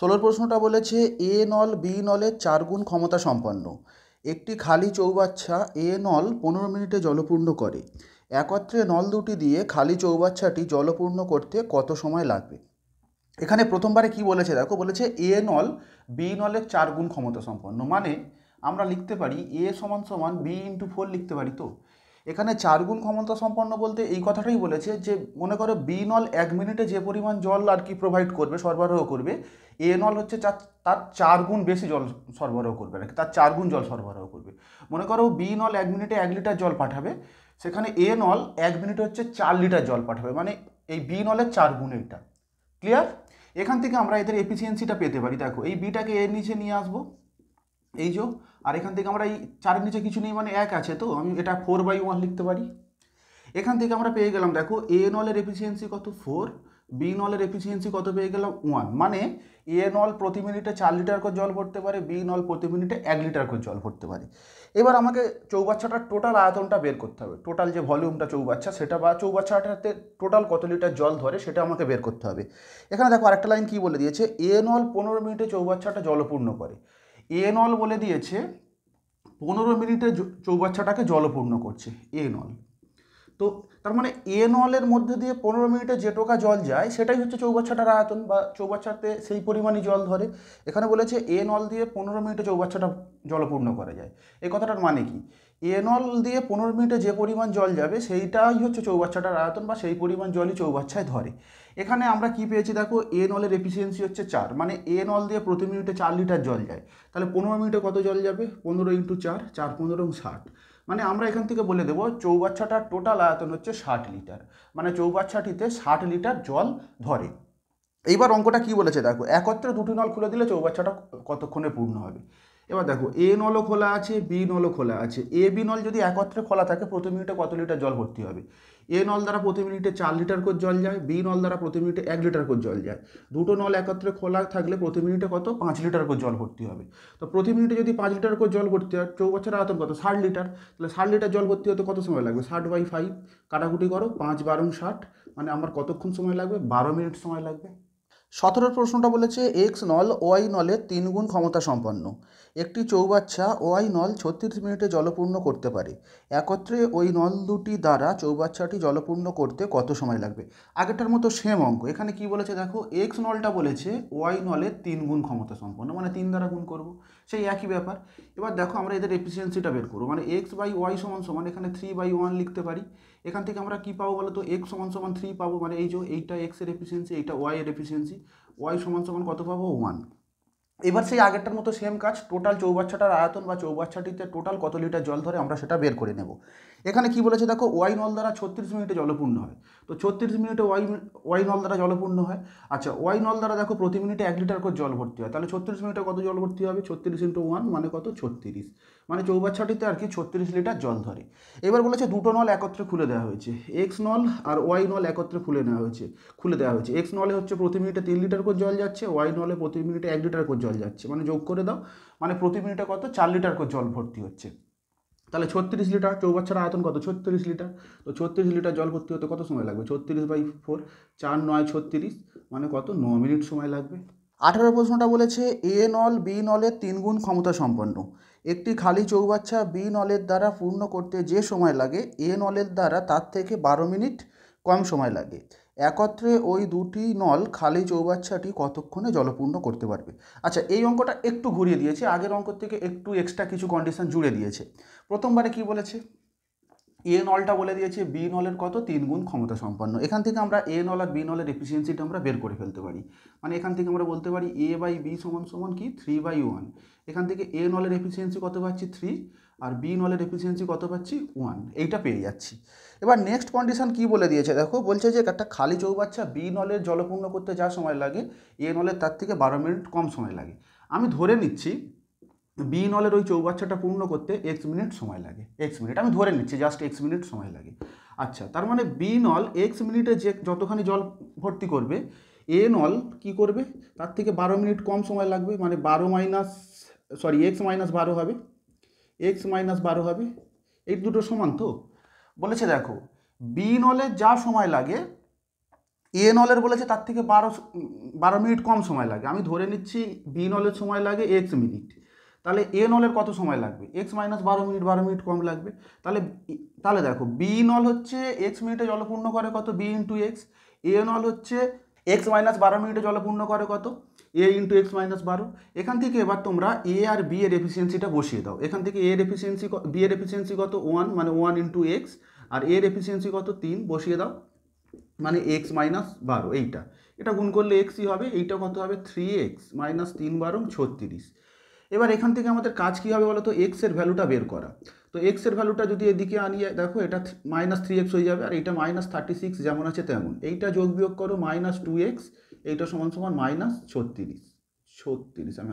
ষোলোর প্রশ্নটা বলেছে এ নল বি নলের 4 গুণ ক্ষমতা সম্পন্ন একটি খালি চৌবাচ্চা এ নল 15 মিনিটে জলপূর্ণ করে। একত্রে নল দুটি দিয়ে খালি চৌবাচ্চাটি জলপূর্ণ করতে কত সময় লাগবে? এখানে প্রথমবারে কি বলেছে দেখো, বলেছে এ নল বি নলের 4 গুণ ক্ষমতা সম্পন্ন, মানে আমরা লিখতে পারি এ সমান সমান বি ইন্টু 4 লিখতে পারি। তো এখানে 4 গুণ ক্ষমতা সম্পন্ন বলতে এই কথাটাই বলেছে যে মনে করো বি নল 1 মিনিটে যে পরিমাণ জল আর কি প্রোভাইড করবে, সরবরাহ করবে, এ নল হচ্ছে তার 4 গুণ বেশি জল সরবরাহ করবে, নাকি তার 4 গুণ জল সরবরাহ করবে। মনে করো বি নল 1 মিনিটে 1 লিটার জল পাঠাবে, সেখানে এ নল 1 মিনিটে হচ্ছে 4 লিটার জল পাঠাবে, মানে এই বি নলের 4 গুণ। এইটা ক্লিয়ার? এখান থেকে আমরা এদের এফিসিয়েন্সিটা পেতে পারি। দেখো এই বিটাকে এর নিচে নিয়ে আসবো, এই যে, আর এখান থেকে আমরা এই 4-এর নিচে কিছু নেই, মানে 1 আছে, তো আমি এটা 4/1 লিখতে পারি। এখান থেকে আমরা পেয়ে গেলাম, দেখো এ নলের এফিসিয়েন্সি কত 4, বি নলের এফিসিয়েন্সি কত পেয়ে গেলাম 1, মানে এ নল প্রতি মিনিটে 4 লিটার করে জল ভরতে পারে, বি নল প্রতি মিনিটে 1 লিটার করে জল ভরতে পারে। এবার আমাকে চৌবাচ্চাটার টোটাল আয়তনটা বের করতে হবে, টোটাল যে ভলিউমটা চৌবাচ্চা সেটা, বা চৌবাচ্চাটাতে টোটাল কত লিটার জল ধরে সেটা আমাকে বের করতে হবে। এখানে দেখো আরেকটা লাইন কি বলে দিয়েছে, এ নল 15 মিনিটে চৌবাচ্চাটা জলপূর্ণ করে। এ নল বলে দিয়েছে 15 মিনিটে চৌবাচ্চাটাকে জলপূর্ণ করছে এ নল। তো তার মানে এ নলের মধ্যে দিয়ে 15 মিনিটে যে টোকা জল যায় সেটাই হচ্ছে চৌবাচ্চাটার আয়তন, বা চৌবাচ্চাতে সেই পরিমাণই জল ধরে। এখানে বলেছে এ নল দিয়ে 15 মিনিটে চৌবাচ্চাটা জলপূর্ণ করা যায়। এই কথাটার মানে কি, এ নল দিয়ে 15 মিনিটে যে পরিমাণ জল যাবে সেইটাই হচ্ছে চৌবাচ্চাটার আয়তন, বা সেই পরিমাণ জলই চৌবাচ্চায় ধরে। এখানে আমরা কি পেয়েছি দেখো, এ নলের এফিসিয়েন্সি হচ্ছে 4, মানে এ নল দিয়ে প্রতি মিনিটে 4 লিটার জল যায়, তাহলে 15 মিনিটে কত জল যাবে, 15 ইন্টু 4, 4 15 60, মানে আমরা এখান থেকে বলে দেবো চৌবাচ্চাটার টোটাল আয়তন হচ্ছে 60 লিটার, মানে চৌবাচ্চাটিতে 60 লিটার জল ধরে। এইবার অঙ্কটা কি বলেছে দেখো, একত্রে দুটি নল খুলে দিলে চৌবাচ্চাটা কতক্ষণে পূর্ণ হবে। এবার দেখো এ নলও খোলা আছে, বি নলও খোলা আছে। এ বি নল যদি একত্রে খোলা থাকে প্রতি মিনিটে কত লিটার জল ভর্তি হবে? এ নল দ্বারা প্রতি মিনিটে 4 লিটার করে জল যায়, বি নল দ্বারা প্রতি মিনিটে 1 লিটার করে জল যায়। দুটো নল একত্রে খোলা থাকলে প্রতি মিনিটে কত, 5 লিটার করে জল ভর্তি হবে। তো প্রতি মিনিটে যদি 5 লিটার করে জল ভর্তি হয়, চৌবাচ্চার আয়তন কত, 60 লিটার, তাহলে 60 লিটার জল ভর্তি হতে কত সময় লাগবে, 60/5 কাটাকুটি করো, 5 × 12 = 60, মানে আমার কতক্ষণ সময় লাগবে, 12 মিনিট সময় লাগবে। 17 প্রশ্নটা বলেছে এক্স নল ওয়াই নলের 3 গুণ ক্ষমতা সম্পন্ন একটি চৌবাচ্চা ওয়াই নল 36 মিনিটে জলপূর্ণ করতে পারে। একত্রে ওই নল দুটি দ্বারা চৌবাচ্চাটি জলপূর্ণ করতে কত সময় লাগবে? আগেরটার মতো সেম অঙ্ক। এখানে কি বলেছে দেখো, এক্স নলটা বলেছে ওয়াই নলের 3 গুণ ক্ষমতা সম্পন্ন, মানে 3 দ্বারা গুণ করব, সেই একই ব্যাপার। এবার দেখো আমরা এদের এফিসিয়েন্সিটা বের করবো, মানে x/y = এখানে 3/1 লিখতে পারি। এখান থেকে আমরা কি পাবো বলো তো, x = 3 পাবো, মানে এই যে এইটা x এর এফিসিয়েন্সি, এইটা y এর এফিসিয়েন্সি, y = কত পাবো, 1। এবার সেই আগেরটার মতো সেম কাজ, টোটাল চৌবাচ্চাটার আয়তন বা চৌবাচ্চাটিতে টোটাল কত লিটার জল ধরে আমরা সেটা বের করে নেব। এখানে কি বলেছে দেখো, ওয়াই নল দ্বারা 36 মিনিটে জলপূর্ণ হয়, তো 36 মিনিটে ওয়াই নল দ্বারা জলপূর্ণ হয়। আচ্ছা, ওয়াই নল দ্বারা দেখো প্রতি মিনিটে 1 লিটার করে জল ভর্তি হয়, তাহলে 36 মিনিটে কত জল ভর্তি হবে, 36 × 1 মানে কত, 36, মানে চৌবাচ্চাটিতে আর কি 36 লিটার জল ধরে। এবার বলেছে দুটো নল একত্রে খুলে দেওয়া হয়েছে, এক্স নল আর ওয়াই নল একত্রে খুলে দেওয়া হয়েছে। এক্স নলে হচ্ছে প্রতি মিনিটে 3 লিটার করে জল যাচ্ছে, ওয়াই নলে প্রতি মিনিটে 1 লিটার করে জল যাচ্ছে, মানে যোগ করে দাও, মানে প্রতি মিনিটে কত, 4 লিটার করে জল ভর্তি হচ্ছে। তাহলে 36 লিটার, চৌবাচ্চার আয়তন কত, 36 লিটার, তো 36 লিটার জল ভর্তি হতে কত সময় লাগবে, 36/4, 4 × 9 = 36, মানে কত, 9 মিনিট সময় লাগবে। 18 প্রশ্নটা বলেছে এ নল বি নলের 3 গুণ ক্ষমতা সম্পন্ন একটি খালি চৌবাচ্চা বি নলের দ্বারা পূর্ণ করতে যে সময় লাগে এ নলের দ্বারা তার থেকে 12 মিনিট কম সময় লাগে। একত্রে ওই দুটি নল খালি চৌবাচ্চাটি কতক্ষণে জলপূর্ণ করতে পারবে? আচ্ছা, এই অঙ্কটা একটু ঘুরিয়ে দিয়েছে, আগের অঙ্ক থেকে একটু এক্সট্রা কিছু কন্ডিশন জুড়ে দিয়েছে। প্রথমবারে কি বলেছে, এ নলটা বলে দিয়েছে বি নলের কত, 3 গুণ ক্ষমতা সম্পন্ন। এখান থেকে আমরা এ নল আর বি নলের এফিসিয়েন্সিটা আমরা বের করে ফেলতে পারি, মানে এখান থেকে আমরা বলতে পারি a/b = কি, 3/1। এখান থেকে এ নলের এফিসিয়েন্সি কত পাচ্ছি, 3, আর বি নলের এফিসিয়েন্সি কত পাচ্ছি, 1, এইটা পেয়ে যাচ্ছি। এবার নেক্সট কন্ডিশন কি বলে দিয়েছে দেখো, বলছে যে একটা খালি চৌবাচ্চা বি নলের জলপূর্ণ করতে যা সময় লাগে এ নলের তার থেকে 12 মিনিট কম সময় লাগে। আমি ধরে নিচ্ছি বি নলের ওই চৌবাচ্চাটা পূর্ণ করতে এক্স মিনিট সময় লাগে, এক্স মিনিট আমি ধরে নিচ্ছি, জাস্ট এক্স মিনিট সময় লাগে। আচ্ছা, তার মানে বি নল এক্স মিনিটে যে যতখানি জল ভর্তি করবে, এ নল কি করবে, তার থেকে 12 মিনিট কম সময় লাগবে, মানে x-12 হবে, x-12 হবে, এই দুটো সমান তো। বলেছে দেখো বি নলের যা সময় লাগে এ নলের বলেছে তার থেকে 12 মিনিট কম সময় লাগে। আমি ধরে নিচ্ছি বি নলের সময় লাগে এক্স মিনিট, তাহলে এ নলের কত সময় লাগবে? এক্স মাইনাস 12 মিনিট, 12 মিনিট কম লাগবে। তাহলে তাহলে দেখো বি নল হচ্ছে এক্স মিনিটে জলপূর্ণ করে কত? B into x. এ নল হচ্ছে এক্স মাইনাস 12 মিনিটে জলপূর্ণ করে কত? এ ইন্টু এক্স মাইনাস 12। এখান থেকে এবার তোমরা এ আর বি এর এফিসিয়েন্সিটা বসিয়ে দাও। এখান থেকে এর এফিসিয়েন্সি, বি এর এফিসিয়েন্সি কত? 1, মানে 1 ইন্টু এক্স, আর এর এফিসিয়েন্সি কত? 3, বসিয়ে দাও, মানে এক্স মাইনাস 12। এটা গুণ করলে এক্সই হবে। এইটা কত হবে? 3x minus 3 × 36। এবার এখান থেকে আমাদের কাজ কী হবে বলো তো? এক্সের ভ্যালুটা বের করা। তো এক্সের ভ্যালুটা যদি এদিকে আনিয়ে দেখো, এটা মাইনাস 3x হয়ে যাবে, আর এইটা মাইনাস 36 যেমন আছে তেমন। এইটা যোগ বিয়োগ করো, মাইনাস 2x, এইটা সমান সমান মাইনাস 36। আমি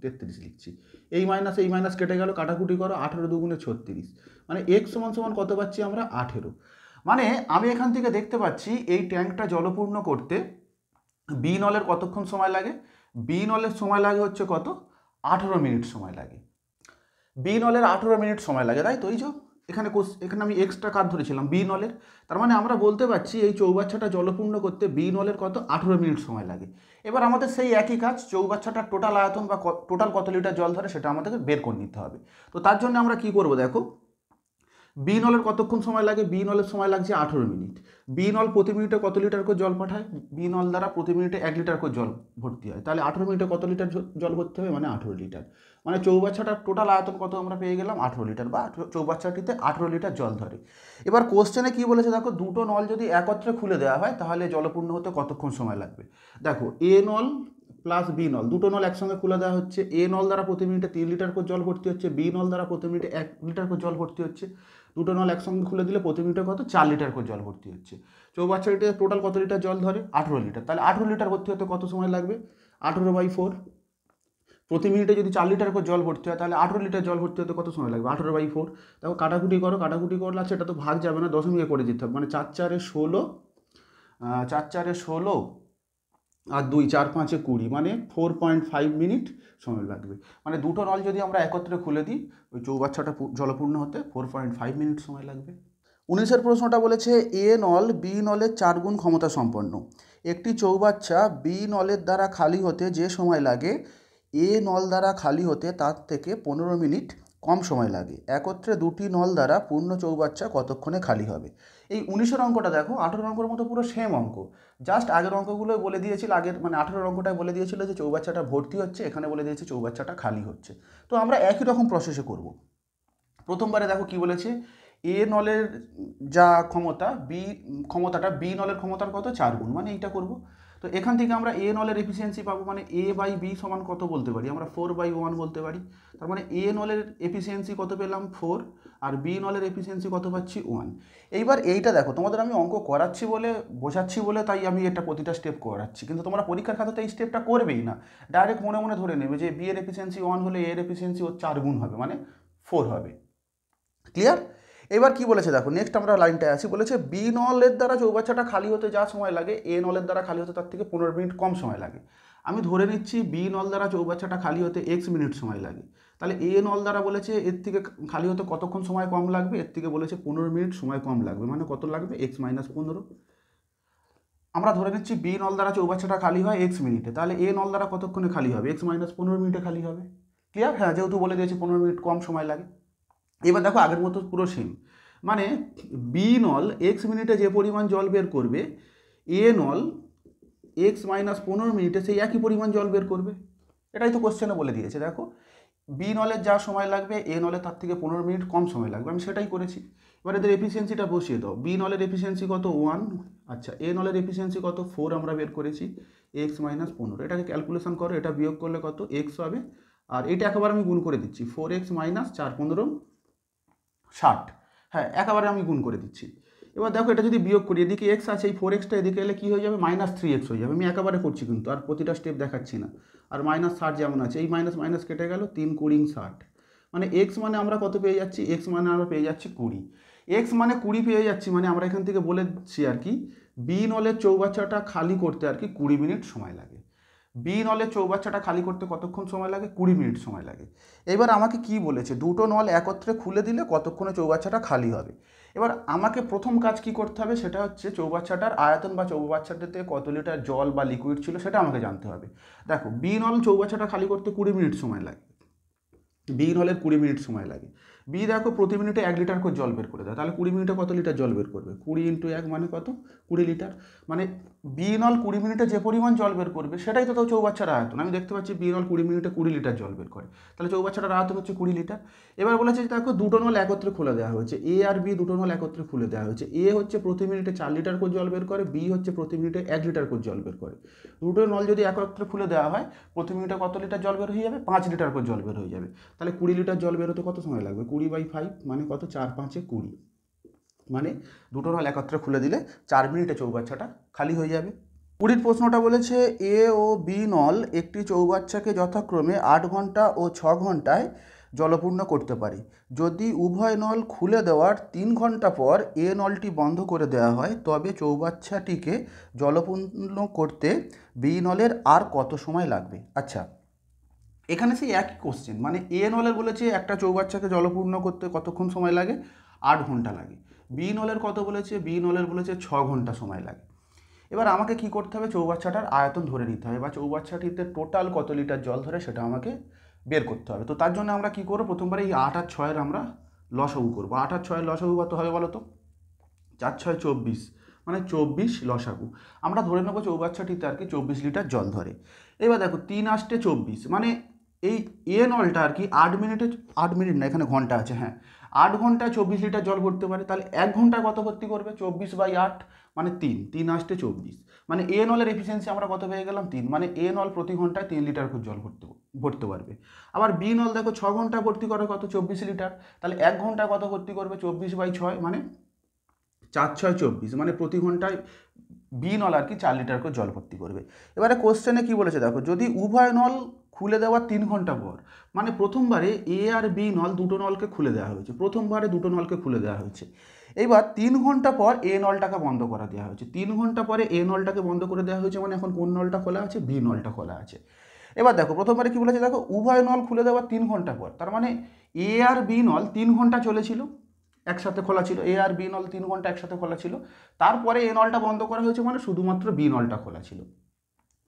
33 লিখছি। এই মাইনাস কেটে গেল, কাটাকুটি করো, 18 দুগুণে 36, মানে এক্স সমান সমান কত পাচ্ছি আমরা? 18। মানে আমি এখান থেকে দেখতে পাচ্ছি এই ট্যাঙ্কটা জলপূর্ণ করতে বি নলের কতক্ষণ সময় লাগে? বি নলের সময় লাগে হচ্ছে কত? 18 মিনিট সময় লাগে। বি নলের 18 মিনিট সময় লাগে, তাই তো? এই যে এখানে আমি এক্সট্রা কাজ ধরেছিলাম বি নলের। তার মানে আমরা বলতে পারছি এই চৌবাচ্চাটা জলপূর্ণ করতে বি নলের কত? 18 মিনিট সময় লাগে। এবার আমাদের সেই একই কাজ, চৌবাচ্চাটার টোটাল আয়তন বা টোটাল কত লিটার জল ধরে সেটা আমাদেরকে বের করে নিতে হবে। তো তার জন্য আমরা কি করব দেখো, বি নলের কতক্ষণ সময় লাগে? বি নলের সময় লাগছে 18 মিনিট। বি নল প্রতি মিনিটে কত লিটার করে জল পাঠায়? বি নল দ্বারা প্রতি মিনিটে 1 লিটার করে জল ভর্তি হয়। তাহলে 18 মিনিটে কত লিটার জল ভর্তি হবে? মানে 18 লিটার। মানে চৌবাচ্চাটার টোটাল আয়তন কত আমরা পেয়ে গেলাম? 18 লিটার, বা চৌবাচ্চাটিতে 18 লিটার জল ধরে। এবার কোশ্চেনে কি বলেছে দেখো, দুটো নল যদি একত্রে খুলে দেওয়া হয় তাহলে জলপূর্ণ হতে কতক্ষণ সময় লাগবে? দেখো এ নল প্লাস বি নল, দুটো নল একসঙ্গে খুলে দেওয়া হচ্ছে। এ নল দ্বারা প্রতি মিনিটে 3 লিটার করে জল ভর্তি হচ্ছে, বি নল দ্বারা প্রতি মিনিটে 1 লিটার করে জল ভর্তি হচ্ছে। দুটো নল একসঙ্গে খুলে দিলে প্রতি মিনিটে কত? 4 লিটার করে জল ভর্তি হচ্ছে। চৌবাচ্চাটিতে টোটাল কত লিটার জল ধরে? 18 লিটার। তাহলে 18 লিটার ভর্তি হতে কত সময় লাগবে? 18/4। প্রতি মিনিটে যদি 4 লিটার করে জল ভর্তি হয় তাহলে 18 লিটার জল ভর্তি হতে কত সময় লাগবে? 18/4। দেখো কাটাকুটি করো, কাটাকুটি করলে আছে, এটা তো ভাগ যাবে না, দশমিকে করে দিতে হবে। মানে 4 4 16, 4 4 16, আর 2 4 5 20, মানে 4.5 মিনিট সময় লাগবে। মানে দুটো নল যদি আমরা একত্রে খুলে দিই, ওই চৌবাচ্চাটা জলপূর্ণ হতে 4.5 মিনিট সময় লাগবে। 19-এর প্রশ্নটা বলেছে এ নল বি নলের 4 গুণ ক্ষমতা সম্পন্ন। একটি চৌবাচ্চা বি নলের দ্বারা খালি হতে যে সময় লাগে এ নল দ্বারা খালি হতে তার থেকে 15 মিনিট কম সময় লাগে। একত্রে দুটি নল দ্বারা পূর্ণ চৌবাচ্চা কতক্ষণে খালি হবে? এই 19-এর অঙ্কটা দেখো 18 অঙ্কের মতো পুরো সেম অঙ্ক। জাস্ট আগের অঙ্কগুলোই বলে দিয়েছিল, আগের মানে 18 অঙ্কটায় বলে দিয়েছিল যে চৌবাচ্চাটা ভর্তি হচ্ছে, এখানে বলে দিয়েছে চৌবাচ্চাটা খালি হচ্ছে। তো আমরা একই রকম প্রসেসে করব। প্রথমবারে দেখো কি বলেছে, এ নলের যা ক্ষমতাটা বি নলের ক্ষমতার কত? 4 গুণ, মানে এইটা করব। তো এখান থেকে আমরা এ নলের এফিসিয়েন্সি পাবো, মানে এ বাই বি সমান কত বলতে পারি? আমরা 4/1 বলতে পারি। তার মানে এ নলের এফিসিয়েন্সি কত পেলাম? 4, আর বি নলের এফিসিয়েন্সি কত পাচ্ছি? 1। এইবার এইটা দেখো, তোমাদের আমি অঙ্ক করাচ্ছি বলে, বোঝাচ্ছি বলে তাই আমি এটা প্রতিটা স্টেপ করাচ্ছি, কিন্তু তোমরা পরীক্ষার খাতাতে এই স্টেপটা করবেই না। ডাইরেক্ট মনে মনে ধরে নেবে যে বি এর এফিসিয়েন্সি 1 হলে এর এফিসিয়েন্সি ওর 4 গুণ হবে, মানে 4 হবে। ক্লিয়ার? এবার কি বলেছে দেখো, নেক্সট আমরা লাইনটায় আছি। বলেছে বি নলের দ্বারা চৌবাচ্চাটা খালি হতে যা সময় লাগে এ নলের দ্বারা খালি হতে তার থেকে 15 মিনিট কম সময় লাগে। আমি ধরে নিচ্ছি বি নল দ্বারা চৌবাচ্চাটা খালি হতে এক্স মিনিট সময় লাগে। তাহলে এ নল দ্বারা বলেছে এর থেকে খালি হতে কতক্ষণ সময় কম লাগবে? এর থেকে বলেছে 15 মিনিট সময় কম লাগবে, মানে কত লাগবে? X minus 15। আমরা ধরে নিচ্ছি বি নল দ্বারা চৌবাচ্চাটা খালি হয় এক্স মিনিটে, তাহলে এ নল দ্বারা কতক্ষণে খালি হবে? এক্স মাইনাস 15 মিনিটে খালি হবে। ক্লিয়ার? হ্যাঁ, যেহেতু বলে দিয়েছে 15 মিনিট কম সময় লাগে। এবার দেখো আগের মতো পুরো সেম, মানে বি নল এক্স মিনিটে যে পরিমাণ জল বের করবে এ নল এক্স মাইনাস 15 মিনিটে সেই একই পরিমাণ জল বের করবে। এটাই তো কোশ্চেনে বলে দিয়েছে। দেখো বি নলের যা সময় লাগবে এ নলের তার থেকে 15 মিনিট কম সময় লাগবে, আমি সেটাই করেছি। এবার এদের এফিসিয়েন্সিটা বসিয়ে দাও। বি নলের এফিসিয়েন্সি কত? 1। আচ্ছা, এ নলের এফিসিয়েন্সি কত? 4 আমরা বের করেছি, এক্স মাইনাস 15। এটাকে ক্যালকুলেশন করো, এটা বিয়োগ করলে কত? এক্স হবে। আর এটা একেবারে আমি গুণ করে দিচ্ছি, 4x মাইনাস 4 15 60। হ্যাঁ, একেবারে আমি গুণ করে দিচ্ছি। এবার দেখো এটা যদি বিয়োগ করি, এদিকে এক্স আছে, এই 4xটা এদিকে এলে কী হয়ে যাবে? মাইনাস 3x হয়ে যাবে। আমি একেবারে করছি কিন্তু, আর প্রতিটা স্টেপ দেখাচ্ছি না। আর মাইনাস 60 যেমন আছে, এই মাইনাস মাইনাস কেটে গেল, 3 20 60। মানে এক্স মানে আমরা কত পেয়ে যাচ্ছি? এক্স মানে আমরা পেয়ে যাচ্ছি 20। এক্স মানে 20 পেয়ে যাচ্ছি, মানে আমরা এখান থেকে বলেছি আর কি বি নলের চৌবাচ্চাটা খালি করতে আর কি 20 মিনিট সময় লাগে। বি নলের চৌবাচ্চাটা খালি করতে কতক্ষণ সময় লাগে? 20 মিনিট সময় লাগে। এবার আমাকে কি বলেছে, দুটো নল একত্রে খুলে দিলে কতক্ষণে চৌবাচ্চাটা খালি হবে। এবার আমাকে প্রথম কাজ কি করতে হবে, সেটা হচ্ছে চৌবাচ্চাটার আয়তন বা চৌবাচ্চাটাতে কত লিটার জল বা লিকুইড ছিল সেটা আমাকে জানতে হবে। দেখো, বি নল চৌবাচ্চাটা খালি করতে 20 মিনিট সময় লাগে, বি নলের 20 মিনিট সময় লাগে। বি দেখো প্রতি মিনিটে 1 লিটার করে জল বের করে দেয়, তাহলে 20 মিনিটে কত লিটার জল বের করবে? 20 ইন্টু 1 মানে কত? 20 লিটার। মানে বি নল 20 মিনিটে যে পরিমাণ জল বের করবে সেটাই তো চৌবাচ্চার আয়তন। আমি দেখতে পাচ্ছি বি নল 20 মিনিটে 20 লিটার জল বের করে, তাহলে চৌবাচ্চাটার আয়তন হচ্ছে 20 লিটার। এবার বলেছে যে দেখো দুটো নল একত্রে খুলে দেওয়া হয়েছে, এ আর বি দুটো নল একত্রে খুলে দেওয়া হয়েছে। এ হচ্ছে প্রতি মিনিটে 4 লিটার করে জল বের করে, বি হচ্ছে প্রতি মিনিটে 1 লিটার করে জল বের করে। দুটো নল যদি একত্রে খুলে দেওয়া হয় প্রতি মিনিটে কত লিটার জল বের হয়ে যাবে? 5 লিটার করে জল বের হয়ে যাবে। তাহলে 20 লিটার জল বেরোতে কত সময় লাগবে? 20/5 মানে কত? 4×5 = 20। মানে দুটো নল একত্রে খুলে দিলে 4 মিনিটে চৌবাচ্চাটা খালি হয়ে যাবে। 20 প্রশ্নটা বলেছে এ ও বি নল একটি চৌবাচ্চাকে যথাক্রমে 8 ঘন্টা ও 6 ঘন্টায় জলপূর্ণ করতে পারে। যদি উভয় নল খুলে দেওয়ার 3 ঘন্টা পর এ নলটি বন্ধ করে দেওয়া হয় তবে চৌবাচ্চাটিকে জলপূর্ণ করতে বি নলের আর কত সময় লাগবে? আচ্ছা, এখানে সেই একই কোশ্চেন, মানে এ নলের বলেছে একটা চৌবাচ্চাকে জলপূর্ণ করতে কতক্ষণ সময় লাগে? 8 ঘন্টা লাগে। বি নলের কত বলেছে? বি নলের বলেছে 6 ঘন্টা সময় লাগে। এবার আমাকে কি করতে হবে? চৌবাচ্চাটার আয়তন ধরে নিতে হবে বা চৌবাচ্চাটিতে টোটাল কত লিটার জল ধরে সেটা আমাকে বের করতে হবে। তো তার জন্য আমরা কি করবো? প্রথমবার এই 8 আর 6-এর আমরা লসাগু করবো। 8 আর 6-এর লসাগু কত হবে বলো তো? 4×6 = 24, মানে 24 লসাগু। আমরা ধরে নেবো চৌবাচ্চাটিতে আর কি 24 লিটার জল ধরে। এবার দেখো 3×8 = 24, মানে এই এ নলটা আর কি 8 মিনিটে, 8 মিনিট না এখানে ঘন্টা আছে, হ্যাঁ 8 ঘন্টায় 24 লিটার জল ভরতে পারে। তাহলে 1 ঘন্টায় কত ভর্তি করবে? 24/8 মানে 3, 3×8 = 24। মানে এ নলের এফিসিয়েন্সি আমরা কত পেয়ে গেলাম? 3। মানে এ নল প্রতি ঘন্টায় 3 লিটার করে জল ভরতে পারবে। আবার বি নল দেখো 6 ঘন্টায় ভর্তি করে কত? 24 লিটার। তাহলে 1 ঘন্টায় কত ভর্তি করবে? 24/6 মানে 4×6 = 24, মানে প্রতি ঘন্টায় বি নল আর কি 4 লিটার করে জল ভর্তি করবে। এবারে কোশ্চেনে কি বলেছে দেখো, যদি উভয় নল খুলে দেওয়ার 3 ঘন্টা পর, মানে প্রথমবারে এ আর বি নল দুটো নলকে খুলে দেওয়া হয়েছে, প্রথমবারে দুটো নলকে খুলে দেওয়া হয়েছে। এবার 3 ঘন্টা পর এ নলটাকে বন্ধ করে দেওয়া হয়েছে, 3 ঘন্টা পরে এ নলটাকে বন্ধ করে দেওয়া হয়েছে, মানে এখন কোন নলটা খোলা আছে? বি নলটা খোলা আছে। এবার দেখো প্রথমবারে কি বলেছে দেখো, উভয় নল খুলে দেওয়ার 3 ঘন্টা পর, তার মানে এ আর বি নল 3 ঘন্টা চলেছিল, একসাথে খোলা ছিল, এ আর বি নল 3 ঘন্টা একসাথে খোলা ছিল। তারপরে এ নলটা বন্ধ করা হয়েছে, মানে শুধুমাত্র বি নলটা খোলা ছিল।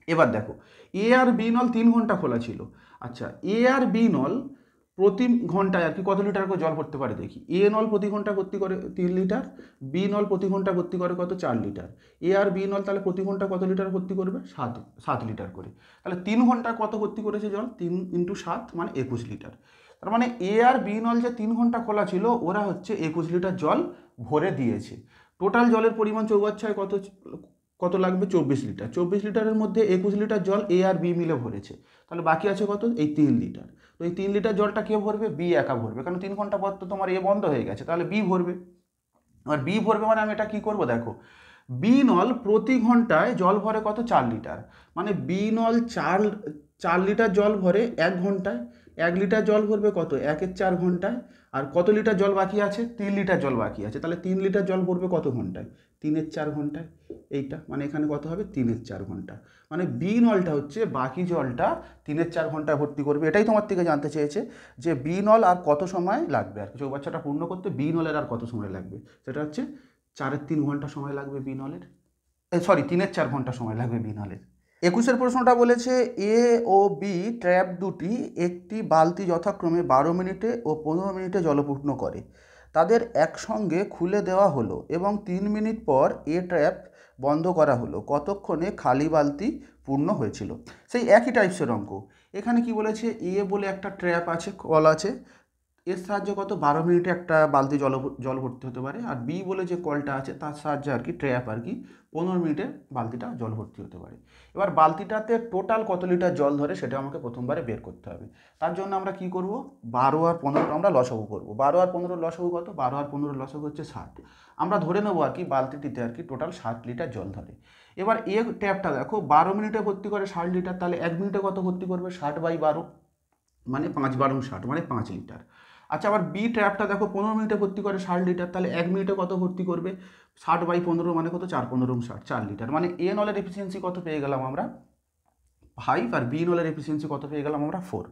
এবার দেখো এ আর বি নল 3 ঘন্টা খোলা ছিল। আচ্ছা, এ আর বি নল প্রতি ঘন্টায় আর কি কত লিটার করে জল ভরতে পারে দেখি। এ নল প্রতি ঘন্টা ভর্তি করে 3 লিটার, বি নল প্রতি ঘন্টা ভর্তি করে কত? 4 লিটার। এ আর বি নল তাহলে প্রতি ঘন্টা কত লিটার ভর্তি করবে? 7 লিটার করে। তাহলে 3 ঘন্টা কত ভর্তি করেছে জল? 3 × 7 মানে 21 লিটার। তার মানে এ আর বি নল যে 3 ঘন্টা খোলা ছিল ওরা হচ্ছে 21 লিটার জল ভরে দিয়েছে। টোটাল জলের পরিমাণ চৌবাচ্চায় কত কত লাগবে? 24 লিটার। 24 লিটারের মধ্যে 21 লিটার জল এ আর বি মিলে ভরেছে, তাহলে বাকি আছে কত? এই 3 লিটার। তো এই 3 লিটার জলটা কে ভরবে? বি একা ভরবে, কারণ 3 ঘন্টা পর তো তোমার এ বন্ধ হয়ে গেছে, তাহলে বি ভরবে। আর বি ভরবে মানে আমি এটা কি করব দেখো, বি নল প্রতি ঘন্টায় জল ভরে কত? 4 লিটার। মানে বি নল 4 লিটার জল ভরে 1 ঘন্টায়। 1 লিটার জল ভরবে কত? 1/4 ঘন্টায়। আর কত লিটার জল বাকি আছে? 3 লিটার জল বাকি আছে, তাহলে 3 লিটার জল ভরবে কত ঘন্টায়? 3/4 ঘন্টায়। এইটা মানে এখানে কত হবে? 3/4 ঘন্টা। মানে বি নলটা হচ্ছে বাকি জলটা 3/4 ঘন্টায় ভর্তি করবে। এটাই তোমার থেকে জানতে চেয়েছে যে বি নল আর কত সময় লাগবে আর কি চৌবাচ্চাটা পূর্ণ করতে, বি নলের আর কত সময় লাগবে। সেটা হচ্ছে 4/3 ঘন্টা সময় লাগবে বি নলের, সরি 3/4 ঘন্টা সময় লাগবে বি নলের। 21 প্রশ্নটা বলেছে এ ও বি ট্র্যাপ দুটি একটি বালতি যথাক্রমে 12 মিনিটে ও 15 মিনিটে জলপূর্ণ করে। তাদের একসঙ্গে খুলে দেওয়া হলো এবং 3 মিনিট পর এ ট্র্যাপ বন্ধ করা হলো, কতক্ষণে খালি বালতি পূর্ণ হয়েছিল? সেই একই টাইপসের অঙ্ক। এখানে কি বলেছে, এ বলে একটা ট্র্যাপ আছে, কল আছে, এর সাহায্যে কত 12 মিনিটে একটা বালতি জল ভর্তি হতে পারে। আর বি বলে যে কলটা আছে তার সাহায্যে আর কি ট্র্যাপ আর কি 15 মিনিটে বালতিটা জল ভর্তি হতে পারে। এবার বালতিটাতে টোটাল কত লিটার জল ধরে সেটা আমাকে প্রথমবারে বের করতে হবে। তার জন্য আমরা কি করব, 12 আর 15 আমরা লসাগু করব। 12 আর 15 লসাগু কত? 12 আর 15 লসাগু হচ্ছে 60। আমরা ধরে নেবো আর কি বালতিটিতে আর কি টোটাল 60 লিটার জল ধরে। এবার এ ট্যাপটা দেখো 12 মিনিটে ভর্তি করে 60 লিটার, তাহলে 1 মিনিটে কত ভর্তি করবে? 60/12 মানে 5×12 = 60, মানে 5 লিটার। আচ্ছা, আবার বি ট্র্যাপটা দেখো 15 মিনিটে ভর্তি করে 60 লিটার, তাহলে 1 মিনিটে কত ভর্তি করবে? 60/15 মানে কত? 4×15 = 60, 4 লিটার। মানে এ নলের এফিসিয়েন্সি কত পেয়ে গেলাম আমরা? 5 আর বি নলের এফিসিয়েন্সি কত পেয়ে গেলাম আমরা 4।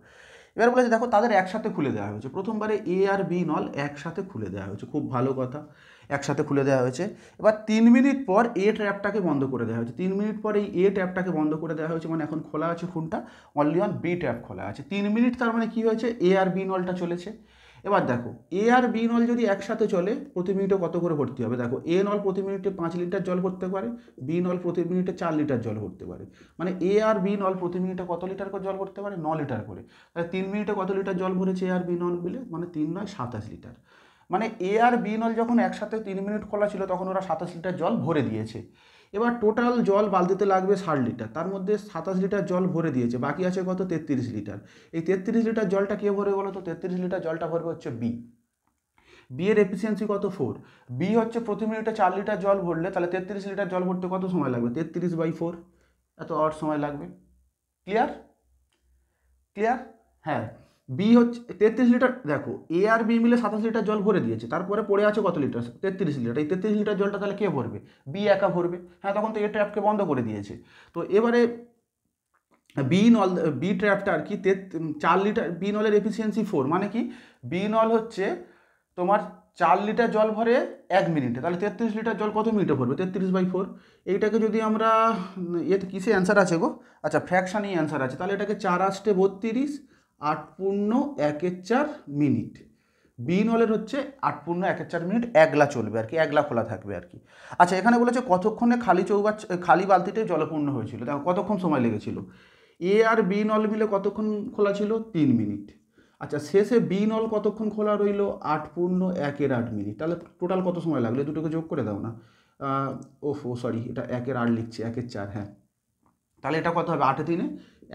এবার বলেছে দেখো তাদের একসাথে খুলে দেওয়া হয়েছে, প্রথমবারে এ আর বি নল একসাথে খুলে দেওয়া হয়েছে, খুব ভালো কথা, একসাথে খুলে দেওয়া হয়েছে। এবার 3 মিনিট পর এ ট্র্যাপটাকে বন্ধ করে দেওয়া হয়েছে, 3 মিনিট পর এই এ ট্র্যাপটাকে বন্ধ করে দেওয়া হয়েছে, মানে এখন খোলা আছে কোনটা, অনলি অন বি ট্র্যাপ খোলা আছে। 3 মিনিট তার মানে কী হয়েছে, এ আর বি নলটা চলেছে। এবার দেখো এ আর বি নল যদি একসাথে চলে প্রতি মিনিটে কত করে ভর্তি হবে, দেখো এ নল প্রতি মিনিটে 5 লিটার জল ভরতে পারে, বি নল প্রতি মিনিটে 4 লিটার জল ভরতে পারে, মানে এ আর বি নল প্রতি মিনিটে কত লিটার করে জল ভরতে পারে, 9 লিটার করে। তাহলে 3 মিনিটে কত লিটার জল ভরেছে এ আর বি নল মিলে, মানে 3 9 27 লিটার। মানে এ আর বি নল যখন একসাথে 3 মিনিট খোলা ছিল তখন ওরা 27 লিটার জল ভরে দিয়েছে। এবার টোটাল জল বালতিতে লাগবে 60 লিটার, তার মধ্যে 27 লিটার জল ভরে দিয়েছে, বাকি আছে কত, 33 লিটার। এই 33 লিটার জলটা কে ভরে বলো তো, 33 লিটার জলটা ভরবে হচ্ছে বি। বি এর এফিসিয়েন্সি কত, 4। বি হচ্ছে প্রতি মিনিটে 4 লিটার জল ভরলে তাহলে 33 লিটার জল ভরতে কত সময় লাগবে, 33/4, এত আওয়ার সময় লাগবে। ক্লিয়ার? ক্লিয়ার? হ্যাঁ। বি হচ্ছে 33 লিটার, দেখো এ আর বি মিলে 27 লিটার জল ভরে দিয়েছে, তারপরে পড়ে আছে কত লিটার, 33 লিটার। এই 33 লিটার জলটা তাহলে কে ভরবে, বি একা ভরবে। হ্যাঁ, তখন তো এ ট্র্যাপকে বন্ধ করে দিয়েছে। তো এবারে বি নল, বি ট্র্যাপটা আর কি 4 লিটার, বি নলের এফিসিয়েন্সি 4, মানে কি বি নল হচ্ছে তোমার 4 লিটার জল ভরে 1 মিনিটে, তাহলে 33 লিটার জল কত মিনিটে ভরবে, 33/4। এইটাকে যদি আমরা এতে কিসে অ্যান্সার আছে গো, আচ্ছা ফ্র্যাকশানেই অ্যান্সার আছে, তাহলে এটাকে 4 8 32, 8 পূর্ণ 1/4 মিনিট। বি নলের হচ্ছে 8 পূর্ণ 1/4 মিনিট, একলা চলবে আর কি, একলা খোলা থাকবে আর কি। আচ্ছা এখানে বলেছে কতক্ষণে খালি বালতিতে জলপূর্ণ হয়েছিল, দেখো কতক্ষণ সময় লেগেছিল, এ আর বি নল মিলে কতক্ষণ খোলা ছিল, 3 মিনিট। আচ্ছা শেষে বি নল কতক্ষণ খোলা রইলো, 8 পূর্ণ 1/8 মিনিট, তাহলে টোটাল কত সময় লাগলো, দুটোকে যোগ করে দাও না। সরি, এটা 1/8 লিখছি, 1/4, হ্যাঁ। তাহলে এটা কত হবে, 8 3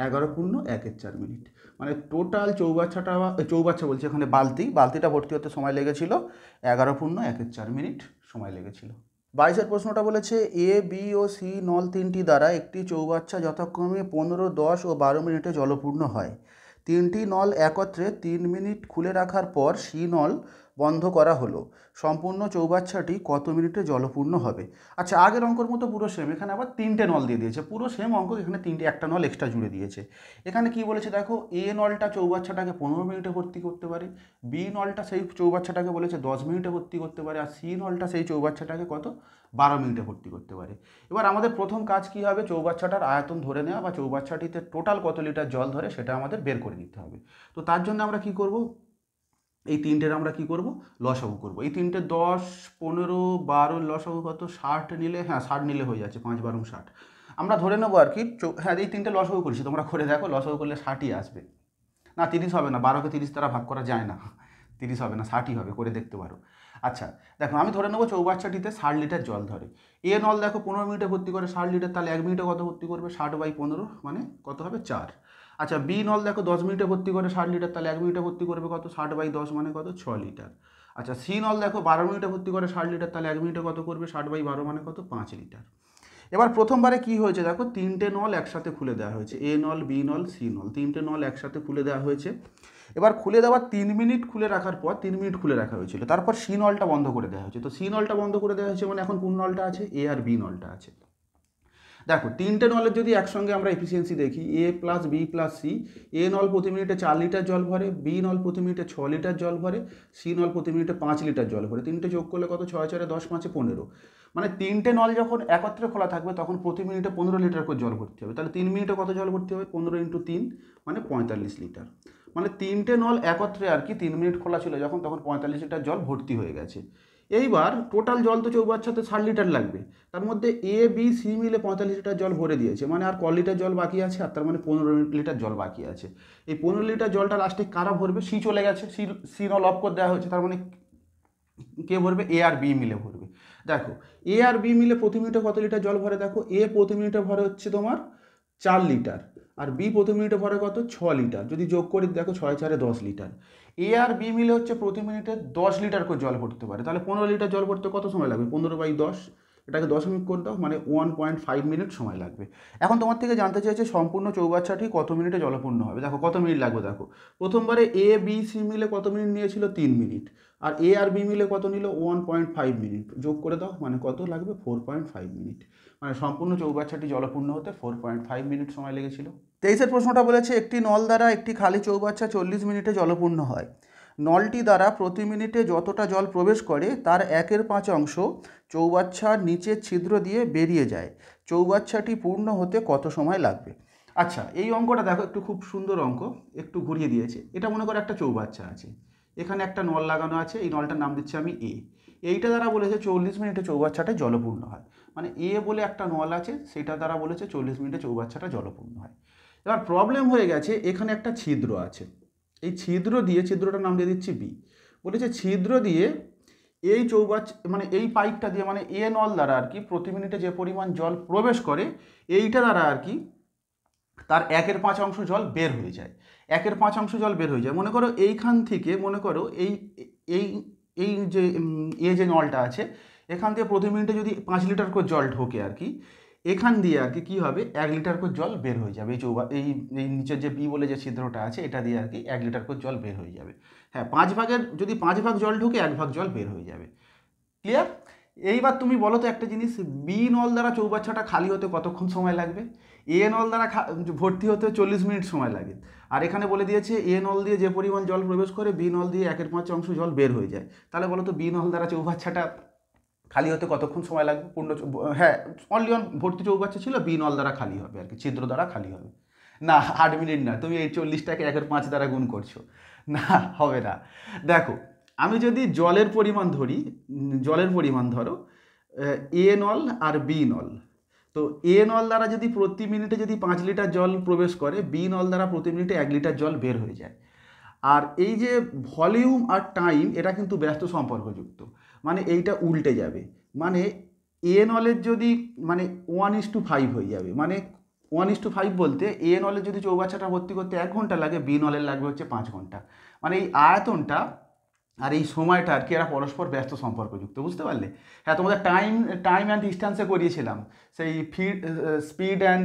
11 পূর্ণ 1/4 মিনিট, মানে টোটাল চৌবাচ্চা বলছে এখানে বালতিটা ভর্তি হতে সময় লেগেছিল 11 পূর্ণ 1/4 মিনিট সময় লেগেছিল। 22-এর প্রশ্নটা বলেছে এ বি ও সি নল তিনটি দ্বারা একটি চৌবাচ্চা যথাক্রমে 15 10 ও 12 মিনিটে জলপূর্ণ হয়। তিনটি নল একত্রে 3 মিনিট খুলে রাখার পর সি নল বন্ধ করা হলো, সম্পূর্ণ চৌবাচ্চাটি কত মিনিটে জলপূর্ণ হবে। আচ্ছা আগের অঙ্কর মতো পুরো সেম, এখানে আবার 3টে নল দিয়ে দিয়েছে, পুরো সেম অঙ্ক, এখানে 3টে, একটা নল এক্সট্রা জুড়ে দিয়েছে। এখানে কি বলেছে দেখো, এ নলটা চৌবাচ্চাটাকে 15 মিনিটে ভর্তি করতে পারে, বি নলটা সেই চৌবাচ্চাটাকে বলেছে 10 মিনিটে ভর্তি করতে পারে, আর সি নলটা সেই চৌবাচ্চাটাকে কত, 12 মিনিটে ভর্তি করতে পারে। এবার আমাদের প্রথম কাজ কি হবে, চৌবাচ্চাটার আয়তন ধরে নেওয়া বা চৌবাচ্চাটিতে টোটাল কত লিটার জল ধরে সেটা আমাদের বের করে নিতে হবে। তো তার জন্য আমরা কি করব, এই তিনটের আমরা কি করব, লসাগু করব। এই তিনটে 10 15 12 লসাগু কত, 60 নিলে, হ্যাঁ 60 নিলে হয়ে যাচ্ছে, 5 12 60। আমরা ধরে নেবো আর কি, হ্যাঁ এই তিনটে লসাগু করেছি, তোমরা করে দেখো, লসাগু করলে 60ই আসবে, না 30 হবে না, 12কে 30 দ্বারা ভাগ করা যায় না, 30 হবে না, 60ই হবে, করে দেখতে পারো। আচ্ছা দেখো আমি ধরে নেবো চৌবাচ্চাটিতে 60 লিটার জল ধরে, এ নল দেখো 15 মিনিটে ভর্তি করে 60 লিটার, তাহলে 1 মিনিটে কত ভর্তি করবে, 60/15, মানে কত হবে, 4। আচ্ছা বি নল দেখো 10 মিনিটে ভর্তি করে 60 লিটার, তাহলে 1 মিনিটে ভর্তি করবে কত, 60/10, মানে কত, 6 লিটার। আচ্ছা সি নল দেখো 12 মিনিটে ভর্তি করে 60 লিটার, তাহলে 1 মিনিটে কত করবে, 60/12, মানে কত, 5 লিটার। এবার প্রথমবারে কি হয়েছে দেখো, 3টে নল একসাথে খুলে দেওয়া হয়েছে, এ নল বি নল সি নল, 3টে নল একসাথে খুলে দেওয়া হয়েছে। এবার খুলে দেওয়ার 3 মিনিট খুলে রাখার পর, 3 মিনিট খুলে রাখা হয়েছিল, তারপর সি নলটা বন্ধ করে দেওয়া হয়েছে। তো সি নলটা বন্ধ করে দেওয়া হয়েছে মানে এখন কোন নলটা আছে, এ আর বি নলটা আছে। দেখো 3টে নলের যদি একসঙ্গে আমরা এফিসিয়েন্সি দেখি, এ প্লাস বি প্লাস সি, এ নল প্রতি মিনিটে 4 লিটার জল ভরে, বি নল প্রতি মিনিটে 6 লিটার জল ভরে, সি নল প্রতি মিনিটে 5 লিটার জল ভরে, তিনটে যোগ করলে কত, 6 4 10 5 15, মানে 3টে নল যখন একত্রে খোলা থাকবে তখন প্রতি মিনিটে 15 লিটার করে জল ভর্তি হবে, তাহলে 3 মিনিটে কত জল ভর্তি হবে, 15 × 3, মানে 45 লিটার। মানে 3টে নল একত্রে আর কি 3 মিনিট খোলা ছিল যখন, তখন 45 লিটার জল ভর্তি হয়ে গেছে। এইবার টোটাল জল তো চৌবাচ্চাতে 60 লিটার লাগবে, তার মধ্যে এ বি সি মিলে 45 লিটার জল ভরে দিয়েছে, মানে আর ক লিটার জল বাকি আছে, আর তার মানে 15 লিটার জল বাকি আছে। এই 15 লিটার জলটা লাস্টে কারা ভরবে, সি চলে গেছে, সি নল অফ করে দেওয়া হয়েছে, তার মানে কে ভরবে, এ আর বি মিলে ভরবে। দেখো এ আর বি মিলে প্রতি মিনিটে কত লিটার জল ভরে, দেখো এ প্রতি মিনিটে ভরে হচ্ছে তোমার 4 লিটার, আর বি প্রতি মিনিটে ভরে কত, 6 লিটার, যদি যোগ করি দেখো 6 4 10 লিটার। এ আর বি মিলে হচ্ছে প্রতি মিনিটে 10 লিটার করে জল ভরতে পারে, তাহলে 15 লিটার জল ভরতে কত সময় লাগবে, 15/10, এটাকে দশমিক করে দাও, মানে 1.5 মিনিট সময় লাগবে। এখন তোমার থেকে জানতে চাইছে সম্পূর্ণ চৌবাচ্চাটি কত মিনিটে জলপূর্ণ হবে। দেখো কত মিনিট লাগবে, দেখো প্রথমবারে এ বি সি মিলে কত মিনিট নিয়েছিল, 3 মিনিট, আর এ আর বি মিলে কত নিল, 1.5 মিনিট, যোগ করে দাও, মানে কত লাগবে, 4.5 মিনিট। মানে সম্পূর্ণ চৌবাচ্চাটি জলপূর্ণ হতে 4.5 মিনিট সময় লেগেছিল। 23-এর প্রশ্নটা বলেছে একটি নল দ্বারা একটি খালি চৌবাচ্চা 40 মিনিটে জলপূর্ণ হয়। নলটি দ্বারা প্রতি মিনিটে যতটা জল প্রবেশ করে তার 1/5 চৌবাচ্চার নিচের ছিদ্র দিয়ে বেরিয়ে যায়। চৌবাচ্চাটি পূর্ণ হতে কত সময় লাগবে? আচ্ছা, এই অঙ্কটা দেখো, একটু খুব সুন্দর অঙ্ক, একটু ঘুরিয়ে দিয়েছে। এটা মনে করো একটা চৌবাচ্চা আছে, এখানে একটা নল লাগানো আছে, এই নলটার নাম দিচ্ছি আমি এ। এইটা দ্বারা বলেছে 40 মিনিটে চৌবাচ্চাটা জলপূর্ণ হয়। মানে এ বলে একটা নল আছে, সেটা দ্বারা বলেছে 40 মিনিটে চৌবাচ্চাটা জলপূর্ণ হয়। এবার প্রবলেম হয়ে গেছে, এখানে একটা ছিদ্র আছে, এই ছিদ্র দিয়ে, ছিদ্রটার নাম দিয়ে দিচ্ছি বি, বলেছে ছিদ্র দিয়ে এই চৌবাচ্চা, মানে এই পাইপটা দিয়ে, মানে এ নল দ্বারা আর কি প্রতি মিনিটে যে পরিমাণ জল প্রবেশ করে, এইটা দ্বারা আর কি তার 1/5 জল বের হয়ে যায়। 1/5 জল বের হয়ে যায়। মনে করো এইখান থেকে, মনে করো এই এই এই যে যে নলটা আছে, এখান থেকে প্রতি মিনিটে যদি 5 লিটার করে জল ঢোকে আর কি, এখান দিয়ে আর কি কী হবে, 1 লিটার করে জল বের হয়ে যাবে। এই এই নিচের যে বি বলে যে ছিদ্রটা আছে, এটা দিয়ে আর কি 1 লিটার করে জল বের হয়ে যাবে। হ্যাঁ, 5 ভাগের যদি 5 ভাগ জল ঢোকে, 1 ভাগ জল বের হয়ে যাবে। ক্লিয়ার? এইবার তুমি বলো তো একটা জিনিস, বি নল দ্বারা চৌবাচ্চাটা খালি হতে কতক্ষণ সময় লাগবে? এ নল দ্বারা ভর্তি হতে 40 মিনিট সময় লাগে। আর এখানে বলে দিয়েছে এ নল দিয়ে যে পরিমাণ জল প্রবেশ করে, বি নল দিয়ে 1/5 জল বের হয়ে যায়। তাহলে বলো তো বি নল দ্বারা চৌবাচ্চাটা খালি হতে কতক্ষণ সময় লাগবে? হ্যাঁ, অনলি অন ভর্তি চৌবাচ্চা ছিল, বি নল দ্বারা খালি হবে আর কি, ছিদ্র দ্বারা খালি হবে। না, 8 মিনিট না, তুমি এই 40টাকে 1/5 দ্বারা গুণ করছো, না হবে না। দেখো, আমি যদি জলের পরিমাণ ধরি, জলের পরিমাণ ধরো এ নল আর বি নল, তো এ নল দ্বারা যদি প্রতি মিনিটে যদি 5 লিটার জল প্রবেশ করে, বি নল দ্বারা প্রতি মিনিটে 1 লিটার জল বের হয়ে যায়। আর এই যে ভলিউম আর টাইম, এটা কিন্তু ব্যস্ত সম্পর্কযুক্ত, মানে এইটা উল্টে যাবে। মানে এ নলের যদি, মানে 1:5 হয়ে যাবে, মানে 1:5 বলতে এ নলের যদি চৌবাচ্চাটা ভর্তি করতে 1 ঘন্টা লাগে, বি নলের লাগবে হচ্ছে 5 ঘন্টা। মানে এই আয়তনটা আর এই সময়টা আর কি এরা পরস্পর ব্যস্ত সম্পর্কযুক্ত, বুঝতে পারলে? হ্যাঁ, তোমাদের টাইম অ্যান্ড ডিস্ট্যান্সে করিয়েছিলাম, সেই স্পিড অ্যান্ড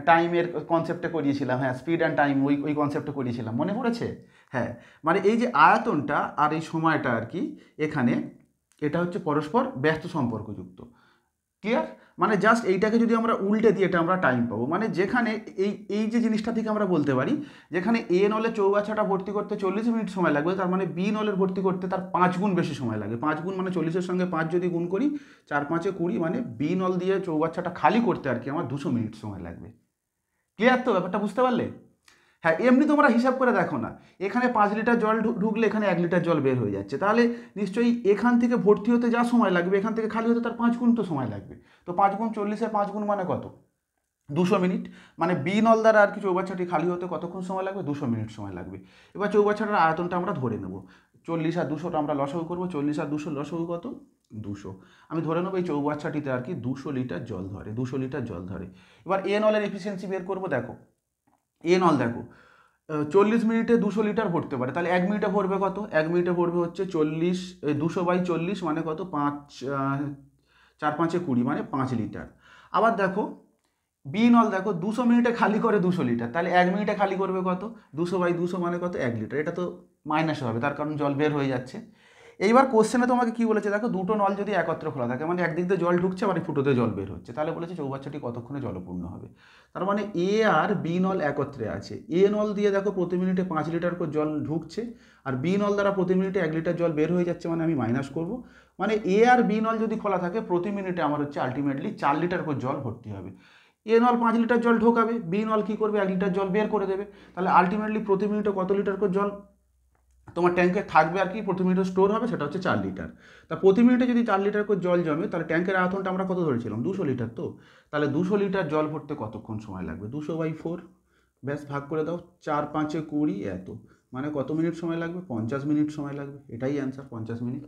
টাইমের কনসেপ্টে করিয়েছিলাম। হ্যাঁ, স্পিড অ্যান্ড টাইম ওই কনসেপ্টে করিয়েছিলাম, মনে পড়েছে? হ্যাঁ, মানে এই যে আয়তনটা আর এই সময়টা আর কি, এখানে এটা হচ্ছে পরস্পর ব্যস্ত সম্পর্কযুক্ত। ক্লিয়ার? মানে জাস্ট এইটাকে যদি আমরা উল্টে দিই, এটা আমরা টাইম পাবো। মানে যেখানে এই যে জিনিসটা থেকে আমরা বলতে পারি, যেখানে এ নলের চৌবাচ্চাটা ভর্তি করতে 40 মিনিট সময় লাগবে, তার মানে বি নলের ভর্তি করতে তার 5 গুণ বেশি সময় লাগে। 5 গুণ মানে 40-এর সঙ্গে 5 যদি গুণ করি, 4×5 = 20, মানে বি নল দিয়ে চৌবাচ্চাটা খালি করতে আর কি আমার 200 মিনিট সময় লাগবে। ক্লিয়ার তো? ব্যাপারটা বুঝতে পারলে? হ্যাঁ, এমনি তোমরা হিসাব করে দেখো না, এখানে 5 লিটার জল ঢুকলে এখানে 1 লিটার জল বের হয়ে যাচ্ছে, তাহলে নিশ্চয়ই এখান থেকে ভর্তি হতে যা সময় লাগবে, এখান থেকে খালি হতে তার 5 গুণ তো সময় লাগবে। তো 5 গুণ 40-এর 5 গুণ মানে কত? 200 মিনিট। মানে বি নল দ্বারা আর কি চৌবাচ্চাটি খালি হতে কতক্ষণ সময় লাগবে? 200 মিনিট সময় লাগবে। এবার চৌবাচ্চাটার আয়তনটা আমরা ধরে নেব, 40 আর 200টা আমরা লসাগু করবো। 40 আর 200 লসাগু কত? 200। আমি ধরে নেবো এই চৌবাচ্চাটিতে আর কি 200 লিটার জল ধরে, 200 লিটার জল ধরে। এবার এ নলের এফিসিয়েন্সি বের করবো। দেখো, এ নল দেখো 40 মিনিটে 200 লিটার ভরতে পারে, তাহলে 1 মিনিটে ভরবে কত? 1 মিনিটে ভরবে হচ্ছে 200/40, মানে কত? 4×5 = 20, মানে 5 লিটার। আবার দেখো বি নল দেখো 200 মিনিটে খালি করে 200 লিটার, তাহলে 1 মিনিটে খালি করবে কত? 200/200, মানে কত? 1 লিটার। এটা তো মাইনাস হবে, তার কারণ জল বের হয়ে যাচ্ছে। এইবার কোশ্চেনে তোমাকে কি বলেছে দেখো, দুটো নল যদি একত্রে খোলা থাকে, মানে একদিক দিয়ে জল ঢুকছে আবার ফুটোতে জল বের হচ্ছে, তাহলে বলেছে চৌবাচ্চাটি কতক্ষণে জলপূর্ণ হবে। তার মানে এ আর বি নল একত্রে আছে। এ নল দিয়ে দেখো প্রতি মিনিটে 5 লিটার করে জল ঢুকছে, আর বি নল দ্বারা প্রতি মিনিটে 1 লিটার জল বের হয়ে যাচ্ছে, মানে আমি মাইনাস করব। মানে এ আর বি নল যদি খোলা থাকে, প্রতি মিনিটে আমার হচ্ছে আলটিমেটলি 4 লিটার করে জল ভর্তি হবে। এ নল 5 লিটার জল ঢোকাবে, বি নল কী করবে? 1 লিটার জল বের করে দেবে। তাহলে আলটিমেটলি প্রতি মিনিটে কত লিটার করে জল তোমার ট্যাঙ্কে থাকবে আর কি, প্রতি মিনিটে স্টোর হবে, সেটা হচ্ছে 4 লিটার। তা প্রতি মিনিটে যদি 4 লিটার করে জল জমে, তাহলে ট্যাঙ্কের আয়তনটা আমরা কত ধরেছিলাম? 200 লিটার। তো তাহলে 200 লিটার জল ভরতে কতক্ষণ সময় লাগবে? 200/4, ব্যাস ভাগ করে দাও, 4×5 = 20, এত, মানে কত মিনিট সময় লাগবে? 50 মিনিট সময় লাগবে। এটাই অ্যান্সার, 50 মিনিট।